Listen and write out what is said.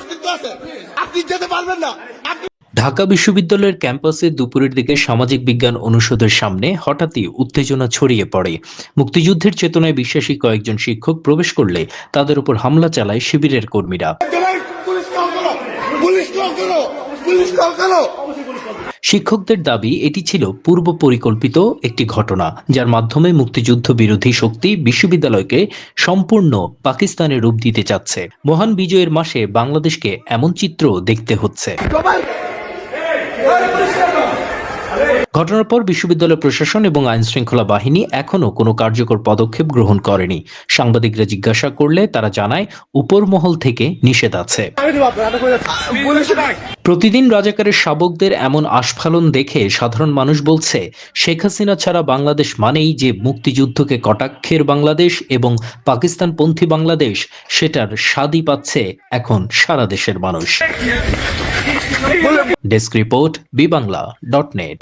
অস্তিত্ব আছে, আপনি যেতে পারবেন না। ঢাকা বিশ্ববিদ্যালয়ের ক্যাম্পাসে দুপুরের দিকে সামাজিক বিজ্ঞান অনুষদের সামনে হঠাৎই উত্তেজনা ছড়িয়ে পড়ে। মুক্তিযুদ্ধের চেতনায় বিশ্বাসী কয়েকজন শিক্ষক প্রবেশ করলে তাদের উপর হামলা চালায় শিবিরের কর্মীরা। পুলিশ কল করো, পুলিশ কল করো, পুলিশ কল করো। শিক্ষকদের দাবি এটি ছিল পূর্ব পরিকল্পিত একটি ঘটনা, যার মাধ্যমে মুক্তিযুদ্ধ বিরোধী শক্তি বিশ্ববিদ্যালয়কে সম্পূর্ণ পাকিস্তানের রূপ দিতে চাচ্ছে। মহান বিজয়ের মাসে বাংলাদেশকে এমন চিত্র দেখতে হচ্ছে। ঘটনার পর বিশ্ববিদ্যালয় প্রশাসন এবং আইন শৃঙ্খলা বাহিনী এখনো কোনো কার্যকর পদক্ষেপ গ্রহণ করেনি। সাংবাদিকরা জিজ্ঞাসা করলে তারা জানায় উপর মহল থেকে নিষেধ আছে। প্রতিদিন রাজাকারের শাবকদের এমন আস্ফালন দেখে সাধারণ মানুষ বলছে, শেখ হাসিনা ছাড়া বাংলাদেশ মানেই যে মুক্তিযুদ্ধকে কটাক্ষের বাংলাদেশ এবং পাকিস্তানপন্থী বাংলাদেশ, সেটার স্বাদই পাচ্ছে এখন সারা দেশের মানুষ। Desk report, বিবাংলা.net।